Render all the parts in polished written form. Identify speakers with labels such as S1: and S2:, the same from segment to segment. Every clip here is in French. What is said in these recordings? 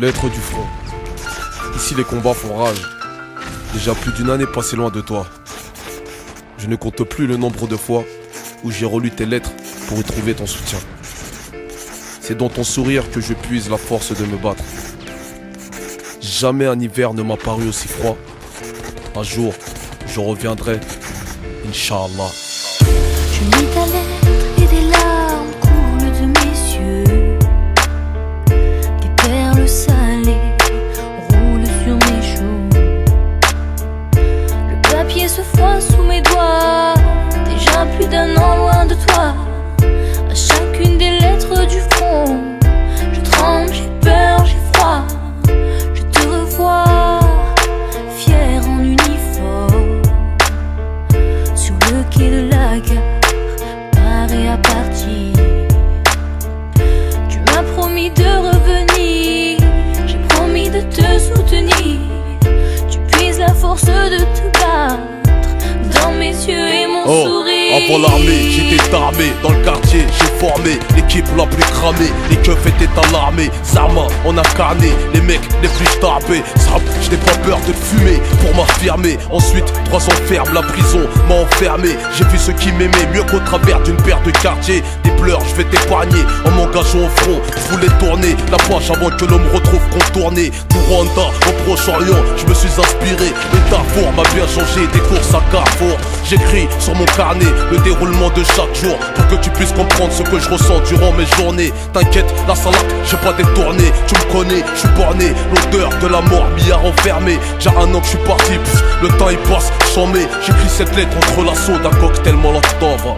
S1: Lettre du front. Ici les combats font rage. Déjà plus d'une année passée loin de toi. Je ne compte plus le nombre de fois où j'ai relu tes lettres pour y trouver ton soutien. C'est dans ton sourire que je puise la force de me battre. Jamais un hiver ne m'a paru aussi froid. Un jour, je reviendrai, Inch'Allah.
S2: Je lis ta lettre et des larmes coulent de mes yeux. Des perles salées roulent sur mes joues. Le papier se froisse sous mes doigts. Déjà plus d'un an loin de toi. À chacune des lettres du front, je tremble, j'ai peur, j'ai froid. Je te revois, fier en uniforme, sur le quai de la gare, paré à partir. Tu m'as promis de revenir, j'ai promis de te soutenir. Tu puises la force de te battre dans mes yeux et mon sourire.
S1: Avant l'armée, j'étais armé, dans le quartier, j'ai formé l'équipe la plus cramée, les keufs étaient alarmés, Zarma, on a carné, les mecs les plus tapés, je n'ai pas peur de fumer pour m'affirmer. Ensuite, 3 ans ferme, la prison m'a enfermé. J'ai vu ceux qui m'aimaient mieux qu'au travers d'une paire de quartiers. Des pleurs, je vais t'épargner en m'engageant au front. Je voulais tourner la page avant que l'on me retrouve contourné. Du Rwanda au Proche-Orient, je me suis inspiré. Le Darfour m'a bien changé, des courses à Carrefour. J'écris sur mon carnet le déroulement de chaque jour pour que tu puisses comprendre ce que je ressens durant mes journées. T'inquiète, la salade, j'ai pas détourné. Tu me connais, je suis borné. L'odeur de la mort m'y a enfermé. J'ai un an que je suis parti, le temps il passe, j'en mets. J'écris cette lettre entre l'assaut d'un cocktail molotov.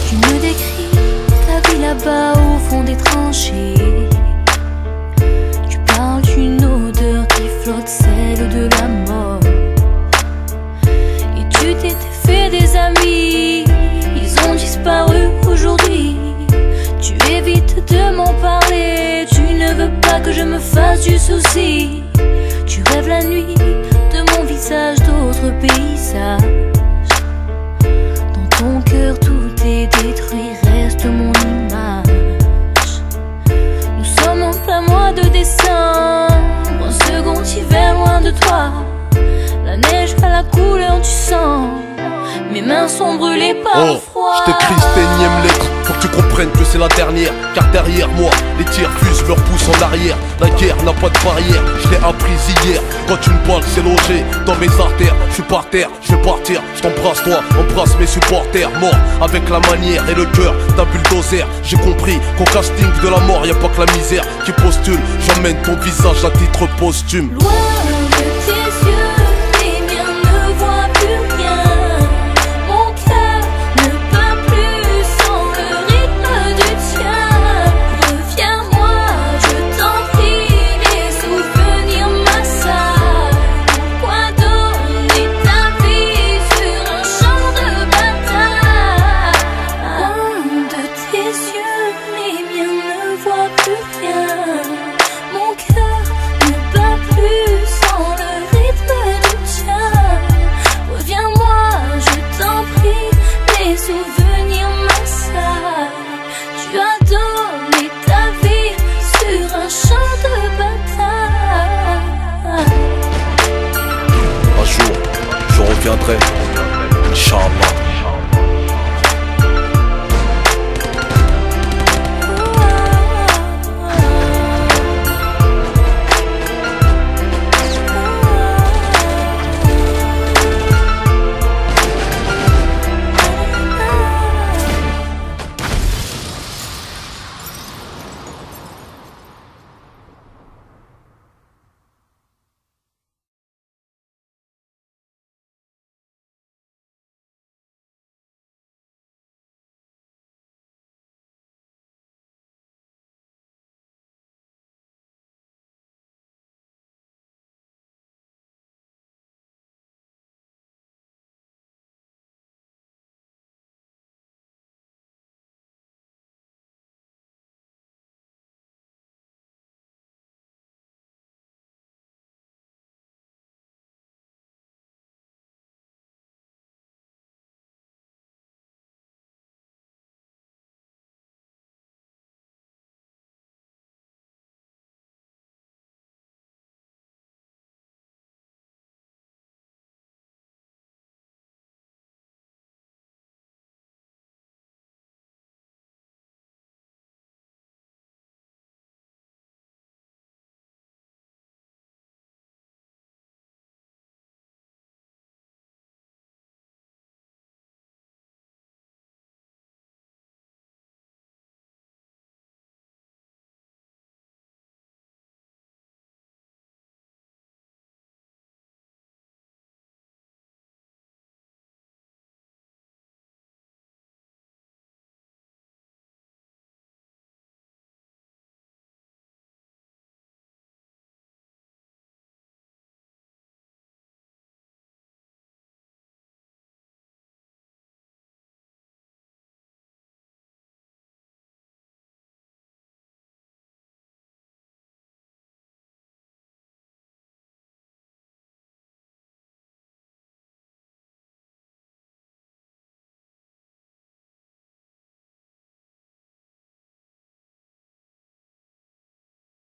S2: Tu me décris ta vie là-bas au fond des tranchées. Tu parles d'une odeur qui flotte, celle de la mort. Et tu t'étais fait des amis, ils ont disparu aujourd'hui. Tu évites de m'en parler, tu ne veux pas que je me fasse du souci. Tu rêves la nuit de mon visage, d'autres paysages. Dans ton cœur tout est détruit, reste mon image. Nous sommes en plein mois de décembre, un second hiver loin de toi. La neige a la couleur du sang, mes mains sont brûlées par le froid.
S1: Je t'écris cette énième lettre, faut que tu comprennes que c'est la dernière. Car derrière moi, les tirs fusent, leur pouce en arrière. La guerre n'a pas de barrière, je l'ai apprise hier. Quand une balle s'est logée dans mes artères, je suis par terre, je vais partir. Je t'embrasse toi, embrasse mes supporters. Mort avec la manière et le cœur d'un bulldozer. J'ai compris qu'au casting de la mort, y a pas que la misère qui postule. J'emmène ton visage à titre posthume.
S2: Loin